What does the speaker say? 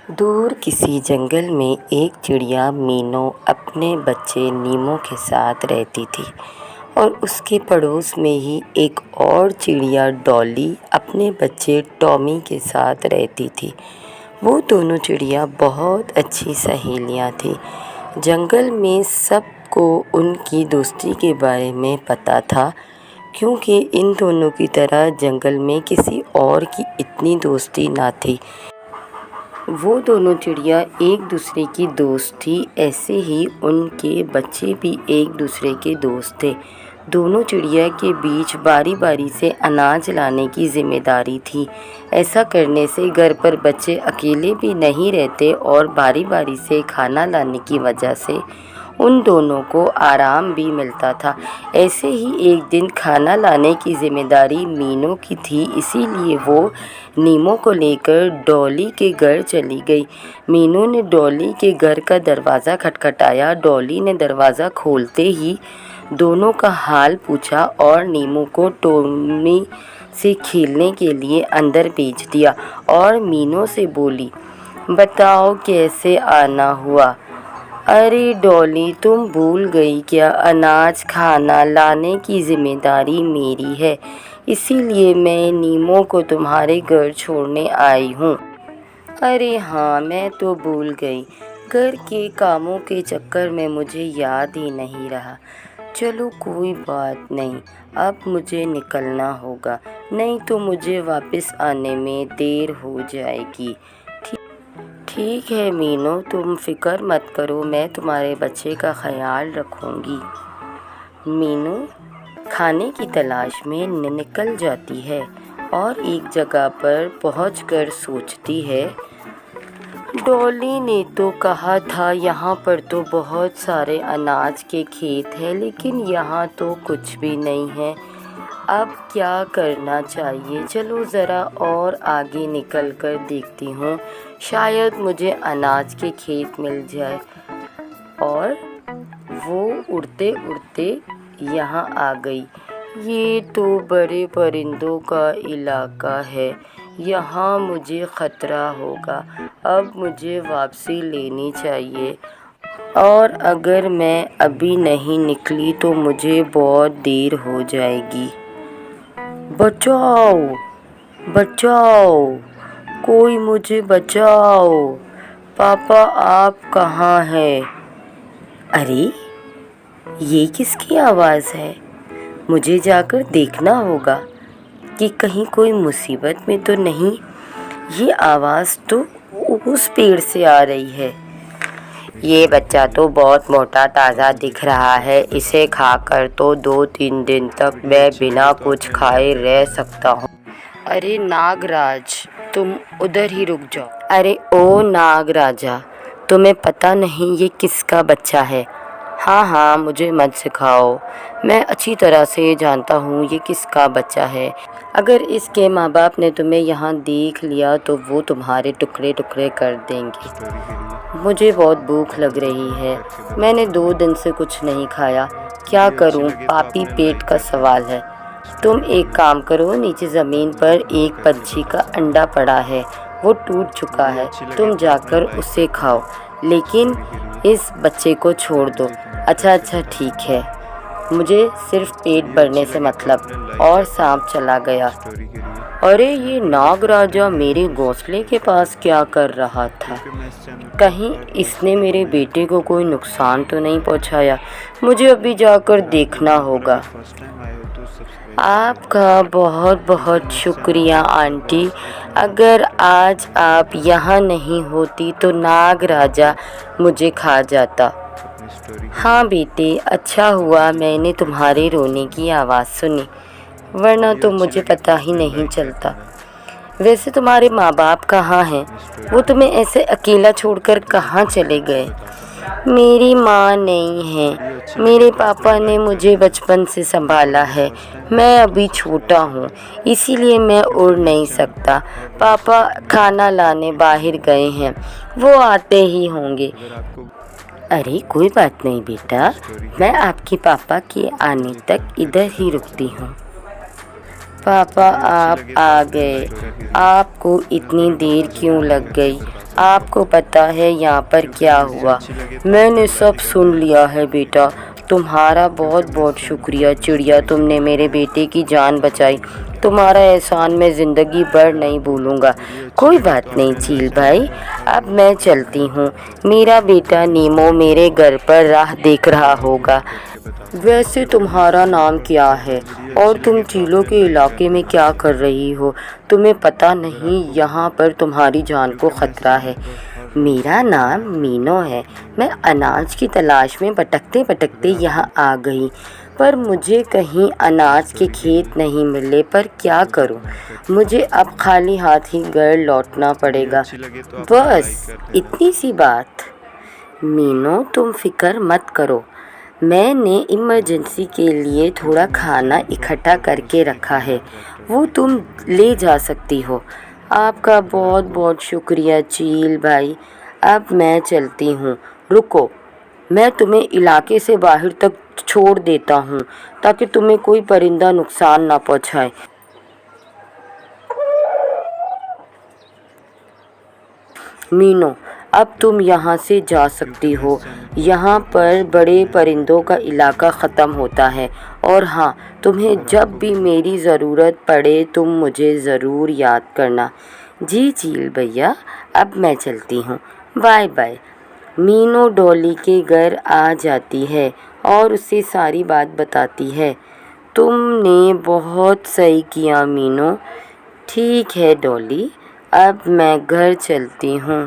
दूर किसी जंगल में एक चिड़िया मीनू अपने बच्चे नीमो के साथ रहती थी और उसके पड़ोस में ही एक और चिड़िया डॉली अपने बच्चे टॉमी के साथ रहती थी। वो दोनों चिड़िया बहुत अच्छी सहेलियां थीं। जंगल में सबको उनकी दोस्ती के बारे में पता था, क्योंकि इन दोनों की तरह जंगल में किसी और की इतनी दोस्ती ना थी। वो दोनों चिड़िया एक दूसरे की दोस्त थी, ऐसे ही उनके बच्चे भी एक दूसरे के दोस्त थे। दोनों चिड़िया के बीच बारी बारी से अनाज लाने की जिम्मेदारी थी। ऐसा करने से घर पर बच्चे अकेले भी नहीं रहते और बारी बारी से खाना लाने की वजह से उन दोनों को आराम भी मिलता था। ऐसे ही एक दिन खाना लाने की जिम्मेदारी मीनू की थी, इसीलिए वो नीमो को लेकर डॉली के घर चली गई। मीनू ने डॉली के घर का दरवाज़ा खटखटाया। डॉली ने दरवाज़ा खोलते ही दोनों का हाल पूछा और नीमो को टॉमी से खेलने के लिए अंदर भेज दिया और मीनू से बोली, बताओ कैसे आना हुआ। अरे डॉली, तुम भूल गई क्या? अनाज खाना लाने की जिम्मेदारी मेरी है, इसीलिए मैं नीमो को तुम्हारे घर छोड़ने आई हूँ। अरे हाँ, मैं तो भूल गई। घर के कामों के चक्कर में मुझे याद ही नहीं रहा। चलो कोई बात नहीं, अब मुझे निकलना होगा, नहीं तो मुझे वापस आने में देर हो जाएगी। ठीक है मीनू, तुम फिक्र मत करो, मैं तुम्हारे बच्चे का ख्याल रखूँगी। मीनू खाने की तलाश में निकल जाती है और एक जगह पर पहुंचकर सोचती है, डॉली ने तो कहा था यहाँ पर तो बहुत सारे अनाज के खेत हैं, लेकिन यहाँ तो कुछ भी नहीं है। अब क्या करना चाहिए? चलो ज़रा और आगे निकल कर देखती हूँ, शायद मुझे अनाज के खेत मिल जाए। और वो उड़ते उड़ते यहाँ आ गई। ये तो बड़े परिंदों का इलाका है, यहाँ मुझे ख़तरा होगा। अब मुझे वापसी लेनी चाहिए और अगर मैं अभी नहीं निकली तो मुझे बहुत देर हो जाएगी। बचाओ बचाओ, कोई मुझे बचाओ। पापा आप कहाँ हैं? अरे ये किसकी आवाज़ है? मुझे जाकर देखना होगा कि कहीं कोई मुसीबत में तो नहीं। ये आवाज़ तो उस पेड़ से आ रही है। ये बच्चा तो बहुत मोटा ताज़ा दिख रहा है, इसे खाकर तो 2-3 दिन तक मैं बिना कुछ खाए रह सकता हूँ। अरे नागराज, तुम उधर ही रुक जाओ। अरे ओ नागराजा, तुम्हें पता नहीं ये किसका बच्चा है? हाँ हाँ, मुझे मत सिखाओ, मैं अच्छी तरह से जानता हूँ ये किसका बच्चा है। अगर इसके माँ बाप ने तुम्हें यहाँ देख लिया तो वो तुम्हारे टुकड़े टुकड़े कर देंगे। मुझे बहुत भूख लग रही है, मैंने 2 दिन से कुछ नहीं खाया। क्या करूँ, पापी पेट का सवाल है। तुम एक काम करो, नीचे ज़मीन पर एक पंछी का अंडा पड़ा है, वो टूट चुका है, तुम जाकर उसे खाओ, लेकिन इस बच्चे को छोड़ दो। अच्छा ठीक है, मुझे सिर्फ पेट भरने से मतलब। और सांप चला गया। अरे ये नागराजा मेरे घोंसले के पास क्या कर रहा था? कहीं इसने मेरे बेटे को कोई नुकसान तो नहीं पहुंचाया? मुझे अभी जाकर देखना होगा। आपका बहुत बहुत शुक्रिया आंटी, अगर आज आप यहाँ नहीं होती तो नागराजा मुझे खा जाता। हाँ बेटे, अच्छा हुआ मैंने तुम्हारे रोने की आवाज़ सुनी, वरना तो मुझे पता ही नहीं चलता। वैसे तुम्हारे माँ बाप कहाँ हैं? वो तुम्हें ऐसे अकेला छोड़कर कहाँ चले गए? मेरी माँ नहीं है, मेरे पापा ने मुझे बचपन से संभाला है। मैं अभी छोटा हूँ, इसीलिए मैं उड़ नहीं सकता। पापा खाना लाने बाहर गए हैं, वो आते ही होंगे। अरे कोई बात नहीं बेटा, मैं आपके पापा के आने तक इधर ही रुकती हूँ। पापा आप आ गए, आपको इतनी देर क्यों लग गई? आपको पता है यहाँ पर क्या हुआ? मैंने सब सुन लिया है बेटा। तुम्हारा बहुत बहुत शुक्रिया चिड़िया, तुमने मेरे बेटे की जान बचाई। तुम्हारा एहसान मैं ज़िंदगी भर नहीं भूलूंगा। कोई बात नहीं चील भाई, अब मैं चलती हूँ। मेरा बेटा नीमो मेरे घर पर राह देख रहा होगा। वैसे तुम्हारा नाम क्या है और तुम चीलों के इलाके में क्या कर रही हो? तुम्हें पता नहीं यहाँ पर तुम्हारी जान को खतरा है। मेरा नाम मीनो है। मैं अनाज की तलाश में भटकते भटकते यहाँ आ गई, पर मुझे कहीं अनाज के खेत नहीं मिले। पर क्या करूँ, मुझे अब खाली हाथ ही घर लौटना पड़ेगा। बस इतनी सी बात। मीनो तुम फिक्र मत करो, मैंने इमरजेंसी के लिए थोड़ा खाना इकट्ठा करके रखा है, वो तुम ले जा सकती हो। आपका बहुत बहुत शुक्रिया चील भाई, अब मैं चलती हूँ। रुको, मैं तुम्हें इलाके से बाहर तक छोड़ देता हूँ ताकि तुम्हें कोई परिंदा नुकसान ना पहुँचाए। मीनो अब तुम यहाँ से जा सकती हो। यहाँ पर बड़े परिंदों का इलाका ख़त्म होता है। और हाँ, तुम्हें जब भी मेरी ज़रूरत पड़े तुम मुझे ज़रूर याद करना। जी चील भैया, अब मैं चलती हूँ, बाय बाय। मीनो डॉली के घर आ जाती है और उसे सारी बात बताती है। तुमने बहुत सही किया मीनो। ठीक है डॉली, अब मैं घर चलती हूँ।